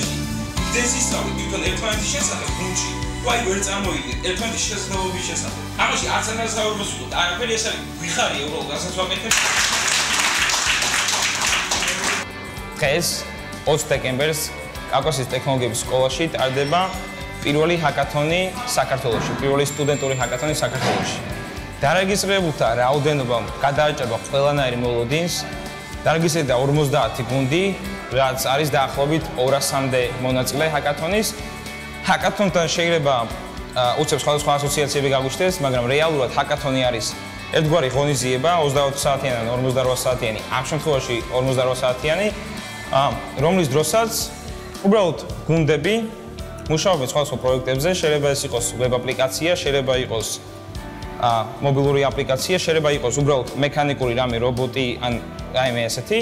წრეში. Ეს ისწავლეთ თვითონ ერთმანეთის შესახებ გუნდში. ვაი ვერ წამოიგეთ ერთმანეთის შესაძლებლობის შესახებ. ამაში არც ანალიზს ვუსულოთ. არაფერი ეს არის ვიხარი უბრალოდ რასაც ვაკეთებ. დღეს 20 დეკემბერს კავკასიის ტექნოლოგიების სკოლაში ტარდება პირველი ჰაკათონი საქართველოში, პირველი სტუდენტური ჰაკათონი საქართველოში. დარეგისტრირებულთა რაოდენობამ გადააჭრა ყველანაირი მოლოდინს. დარეგისტრირდა 50 გუნდი, რაც არის დაახლოებით 200-მდე მონაწილე ჰაკათონის. ჰაკათონთან შეიძლება უცებ სხვადასხვა ასოციაციები გაგვიჩნდეს, მაგრამ რეალურად ჰაკათონი არის ერთგვარი ღონისძიება 24 საათიანი ან 48 საათიანი, ამ შემთხვევაში 48 საათიანი, რომლის დროსაც უბრალოდ გუნდები მუშაობენ სხვადასხვა პროექტებზე, შეიძლება ეს იყოს ვებ აპლიკაცია, შეიძლება იყოს მობილური აპლიკაცია, შეიძლება იყოს უბრალოდ მექანიკური რამე, რობოტი ან რაიმე ესეთი.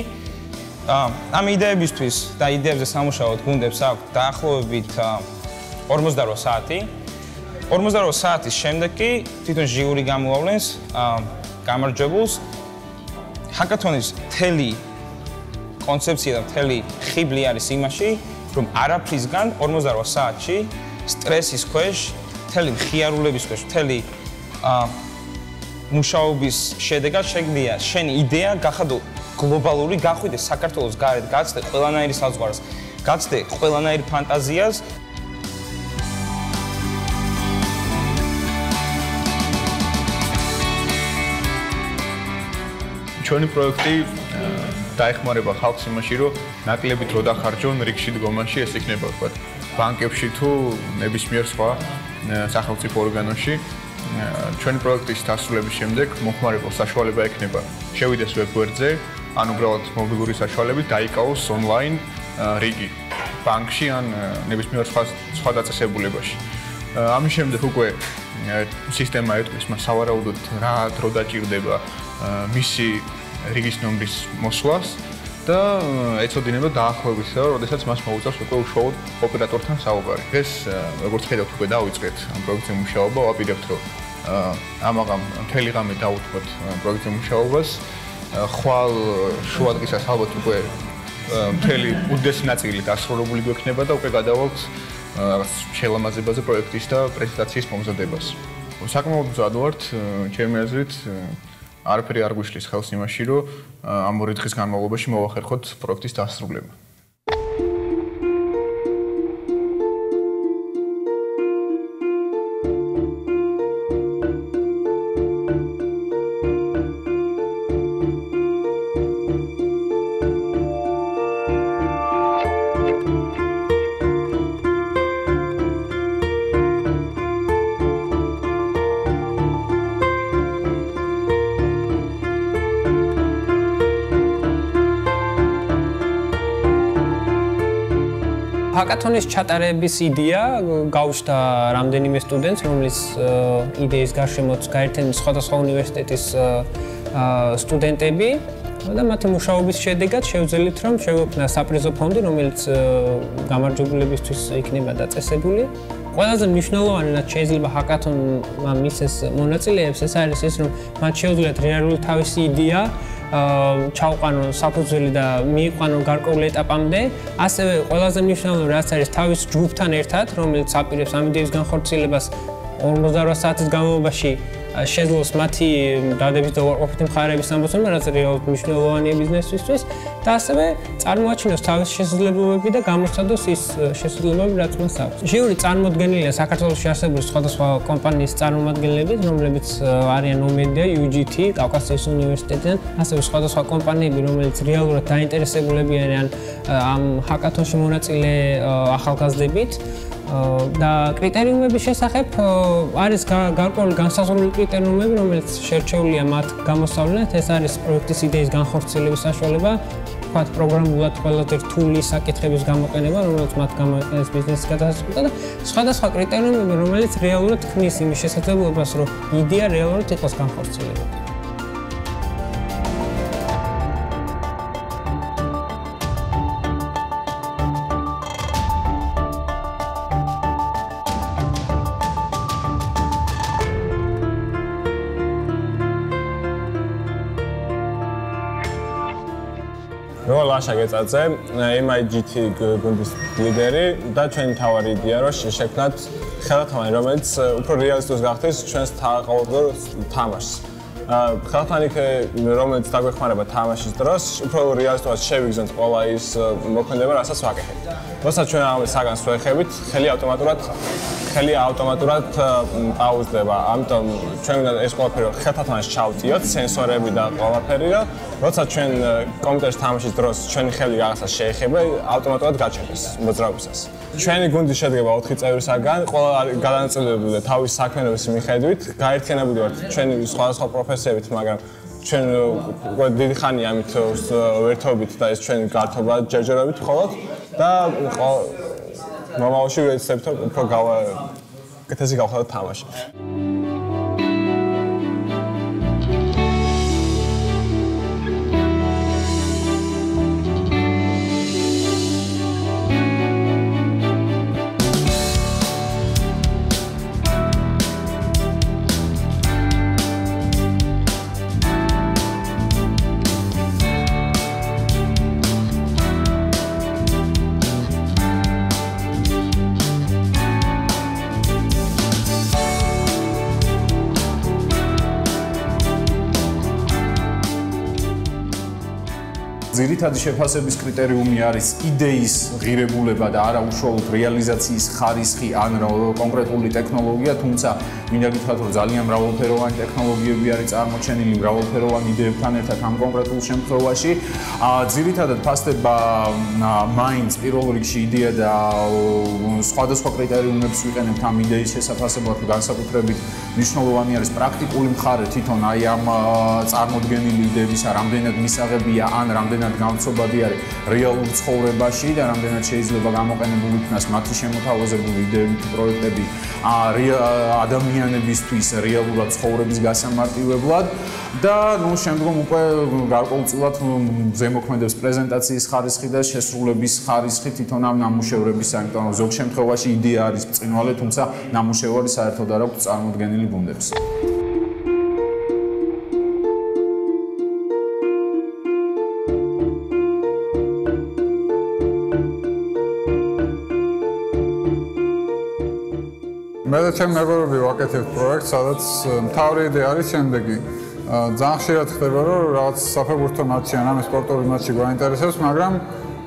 ამ იდეებისთვის და იდეებზე სამუშაოდ გუნდებს აქვს დაახლოებით 48 საათი. 48 საათის შემდეგ კი თვითონ ჟიური გამოავლენს გამარჯვებულს. ჰაკათონის მთელი კონცეფცია და მთელი ხიბლი არის იმაში, რომ არაფრისგან 48 საათში სტრესის ქვეშ, მთელი მხიარულების ქვეშ, მთელი მუშაობის შედეგად შეგდია შენი იდეა გახადო გლობალური, გახვიდე საქართველოს გარეთ, გაცდე ყველანაირი საზღვარს, გაცდე ყველანაირ ფანტაზიას. ჩვენი პროექტი დაეხმარება ხალხს იმაში, რომ ნაკლები დრო დახარჯონ რიგში დგომაში, ეს იქნება ვთქვათ, ბანკებში თუ ნებისმიერ სხვა სახელმწიფო ორგანოში. ჩვენი პროექტის დასრულების შემდეგ მოხმარებელს საშუალება ექნება შევიდეს ვებგვერდზე, ან უბრალოდ მობილური საშუალებით დაიკავოს ონლაინ რიგი ბანკში ან ნებისმიერ სხვა დაწესებულებაში. ამის შემდეგ უკვე სისტემა ეტყვის მას სავარაუდოდ რა დრო დაჭირდება მისი რიგის ნომრის მოსვლას და ეცოდინება დაახლოებისა, როდესაც მას მოუწევს უკვე უშუალოდ ოპერატორთან საუბარი. ეს როგორც ხედავთ უკვე დავიწყეთ ამ პროექტზე მუშაობა, ვაპირებთ რომ ამაღამ მთელი ღამე დავუთმოთ პროექტზე მუშაობას. ხვალ შუადღისას ალბათ უკვე მთელი უდიდესი ნაწილი დასრულებული გვექნება და უკვე გადავალთ შელამაზებაზე პროექტის და პრეზენტაციის მომზადებას. საკმაოდ მზად ვართ, ჩემი აზრით არაფერი არ გვიშლის ხელს იმაში, რომ ამ ორი დღის განმავლობაში მოვახერხოთ პროექტის დასრულება. ჰაკათონის ჩატარების იდეა გავუჩნდა რამდენიმე სტუდენტს, რომლის იდეის გარშემოც გაერთიანდნენ სხვადასხვა უნივერსიტეტის სტუდენტები და მათი მუშაობის შედეგად შევძელით, რომ შევექმნა საპრიზო ფონდი, რომელიც გამარჯვებულებისთვის იქნება დაწესებული. ყველაზე მნიშვნელოვანი რაც შეიძლება ჰაკათონმა მისცეს მონაწილეებს, ეს არის ეს, რომ მათ შეუძლიათ რეალური თავისი იდეა ჩაუყანონ საფუძველი და მიიყვანონ გარკვეულ ეტაპამდე. ასევე ყველაზე მნიშვნელოვანი რაც არის თავის ჯგუფთან ერთად, რომელიც აპირებს ამ იდეის განხორციელებას 48 საათის განმავლობაში შეძლოს მათი დადებით და უარყოფითი მხარეების ამბოცნება, რაც რეალურად მნიშვნელოვანია ბიზნესისთვის და ასევე წარმოაჩინოს თავისი შესაძლებლობები და გამოსცადოს ის შესაძლებლობები, რაც მას აქვს. ჟიური წარმოდგენილია საქართველოში არსებული სხვადასხვა კომპანიის წარმომადგენლებით, რომლებიც არიან ომედია, UGT, კავკასიის უნივერსიტეტიდან, ასევე სხვადასხვა კომპანიები, რომელიც რეალურად დაინტერესებულები არიან ამ ჰაკათონში მონაწილე ახალგაზრდებით. და კრიტერიუმების შესახებ არის გარკვეული განსაზღვრული კრიტერიუმები, რომელიც შერჩეულია მათ გამოსავლენად. ეს არის პროექტის იდეის განხორციელების საშუალება, ვთქვათ, პროგრამულად ყველაზე რთული საკითხების გამოყენება, რომელიც მათ გამოიყენებს ბიზნესის გადასაწყვეტად და სხვადასხვა კრიტერიუმები, რომელიც რეალურად ქმნის იმის შესაძლებლობას, რომ იდეა რეალურად იყოს განხორციელებული. რო ლაშა გეწაძე, MIGT გუნდის ლიდერი და ჩვენი მთავარი იდეა რომ შექმნათ ხელათამანი, რომელიც უფრო რეალისტურს გახდეს ჩვენს ყოველდღიურ თამაშს. ხელათამანი, რომელიც დაგვეხმარება თამაშის დროს, უფრო რეალისტურად შევიგზავნოთ ყველა ის მოქმედება, რასაც ვაკეთებთ. როცა ჩვენ ამ საგანს ვეხებით, ხელი ავტომატურად პაუზდება. ამიტომ ჩვენ უნდა ეს ყველაფერი ხელათამაშს ჩავწიოთ, სენსორები და ყველაფერი და როცა ჩვენ კომპიუტერში თამაშის დროს ჩვენი ხელი რაღაცას შეეხება, ავტომატურად გაჩერდეს მოძრაობისას. ჩვენი გუნდი შედგება 4 წევრისაგან, ყველა გადანაწილებული თავის საქმიანობის მიხედვით, გაერთიანებული ვართ ჩვენი სხვადასხვა პროფესიებით, მაგრამ ჩვენ დიდი ხანია ამით ვერთობით და ეს ჩვენი გართობა ჯერჯერობით მხოლოდ და მომავალში ვეცდებით რომ უფრო კეთილზე გავხადოთ თამაში. ძირითადი შეფასების კრიტერიუმი არის იდეის ღირებულება და არა უშუალოდ რეალიზაციის ხარისხი ან კონკრეტული ტექნოლოგია, თუმცა მინდა გითხრათ, რომ ძალიან მრავალფეროვანი ტექნოლოგიები არის წარმოჩენილი მრავალფეროვან იდეებთან ერთად ამ კონკრეტულ შემთხვევაში. ძირითადად ფასდება მაინც პირველ რიგში იდეა და სხვადასხვა კრიტერიუმებს ვიყენებთ ამ იდეის შესაფასებლად, განსაკუთრებით მნიშვნელოვანი არის პრაქტიკული მხარე თვითონ აი ამ წარმოდგენილი იდეებისა, რამდენად მისაღებია ან რამდენად გამცობადი არის რეალურ ცხოვრებაში და რამდენად შეიძლება გამოყენებული იქნას მათი შემოთავაზებული იდეები თუ პროექტები ადამიანებისთვის რეალურად ცხოვრების გასამარტივებლად და ნუ შემდგომ უკვე გარკვეულწილად ზემოქმედებს პრეზენტაციის ხარისხი და შესრულების ხარისხი თვითონ ამ ნამუშევრებისა, იმიტომ რომ ზოგ შემთხვევაში იდეა არის ბრწყინვალე, თუმცა ნამუშევარი საერთოდ არ აქვს წარმოდგენილი გუნდებს. მე და ჩემი მეგობრები ვაკეთებთ პროექტს, სადაც მთავარი იდეა არის შემდეგი. ძალიან ხშირად ხდება, რომ რაღაც საფეხბურთო მატჩი ან ამის სპორტული მატჩი გვაინტერესებს, მაგრამ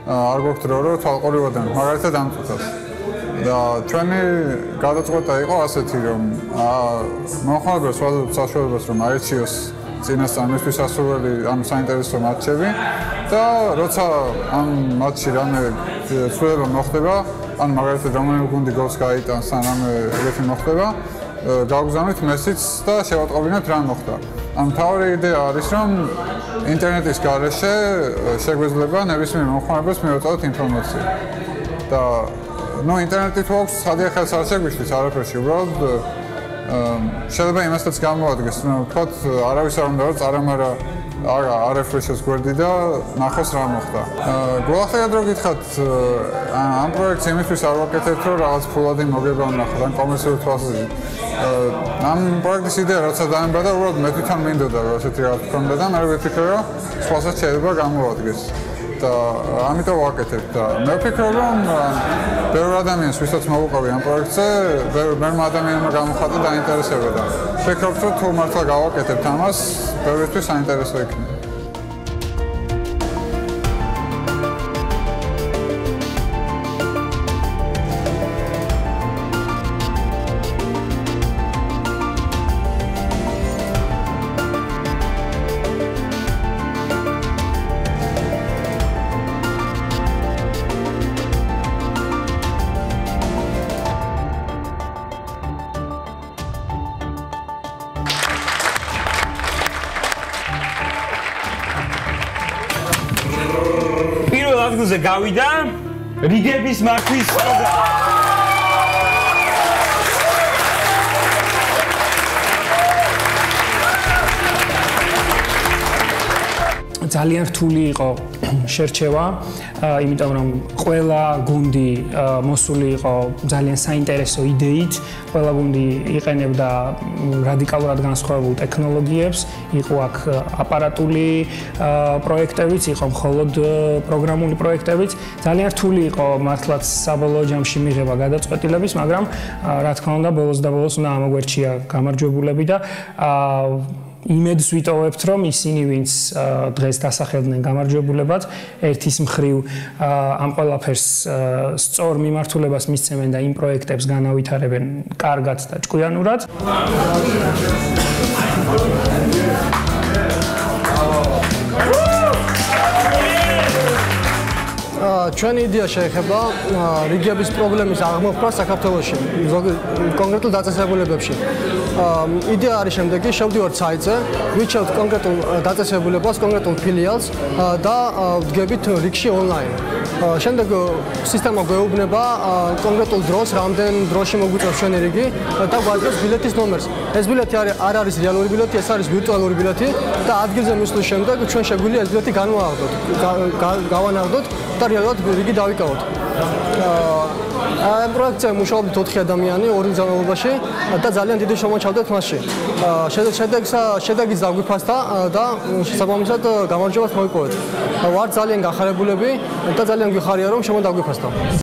არ გვაქვს დრო, რომ თვალყურივად მაგალითად ამ წუთას. და ჩვენი გადაწყვეტა იყო ასეთი, რომ მომხმარებელს ვაძლევთ საშუალებას, რომ აირჩიოს წინასწარ მისთვის ასურველი ამ საინტერესო მატჩები და როცა ამ მატჩში რამე ცვლილება მოხდება, ან მაგალითად რომელიმე გუნდი გოლს გაიტანს ან რამე ეგეთი მოხდება, გავგზავნით მესიჯს და შევატყობინებთ რა მოხდა. მთავარი იდეა არის, რომ ინტერნეტის გარეშე შეგვეძლება ნებისმიერ მომხმარებელს მიუწოდოთ ინფორმაცია. და ნუ ინტერნეტი თუ აქვს, სადია ხელს არ შეგვიშლის არაფერში, უბრალოდ შეიძლება იმასაც გამოადგეს, ვთქვათ, არავის არ უნდა რომ წარამარა არაფრიშოს გვერდი და ნახოს რა მოხდა. გულახდილად რო გითხრათ, ამ პროექტს იმისთვის არ ვაკეთებთ, რომ რაღაც ფულადი მოგება ვნახოთ, ან კომერციული თვალსაზრისით. ამ პროექტის იდეა როცა დაემბადა, უბრალოდ მე თვითონ მინდოდა რომ ასეთი რაღაც გქონდა და მე ვიფიქრე, რომ სხვასაც შეიძლება გამოადგეს. და ამიტომ ვაკეთებ და მე ვფიქრობ, რომ ბევრ ადამიანს ვისაც მოვუყავი ამ პროექტზე, ბევრმა ადამიანმა გამოხატა დაინტერესება და ვფიქრობ, რომ თუ მართლა გავაკეთებთ ამას, ბევრისთვის საინტერესო იქნება. ადგილზე გავიდა რიგების მართვის ძალიან რთული იყო შერჩევა იმიტომ რომ ყველა გუნდი მოსული იყო ძალიან საინტერესო იდეით, ყველა გუნდი იყენებდა რადიკალურად განსხვავებულ ტექნოლოგიებს, იყო აქ აპარატული პროექტებიც, იყო მხოლოდ პროგრამული პროექტებიც. ძალიან რთული იყო მართლაც საბოლოო ჯამში მიღება გადაწყვეტილების, მაგრამ რა თქმა უნდა, ბოლოს და ბოლოს უნდა ამოგვერჩია გამარჯვებულები და იმედს ვიტოვებთ, რომ ისინი, ვინც დღეს დასახელდნენ გამარჯვებულებად, ერთის მხრივ ამ ყველაფერს სწორ მიმართულებას მისცემენ და იმ პროექტებს განავითარებენ კარგად და ჭკვიანურად. ჩვენი იდეა შეეხება რიგების პრობლემის აღმოფხვრა საქართველოში, კონკრეტულ დაწესებულებებში. იდეა არის შემდეგი, შევდივართ საიტზე, ვიჩევთ კონკრეტულ დაწესებულებას, კონკრეტულ ფილიალს და ვდგებით რიგში ონლაინ. შემდეგ სისტემა გვეუბნება კონკრეტულ დროს, რამდენ დროში მოგვიწევს ჩვენი რიგი და გვაძლევს ბილეთის ნომერს. ეს ბილეთი არ არის რეალური ბილეთი, ეს არის ვირტუალური ბილეთი და ადგილზე მისვლის შემდეგ ჩვენ შეგვიძლია ეს ბილეთი გავანაღდოთ და რეალურად რიგი დავიკავოთ. ამ პროექტზე მუშაობდით 4 ადამიანი 2 წლის განმავლობაში და ძალიან დიდი შემოჩავდეთ მასში. შედეგიც დაგვიფასდა და შესაბამისად გამარჯვებას მოვიპოვეთ. ვართ ძალიან გახარებულები და ძალიან გვიხარია რომ შემოდაგვიფასდა.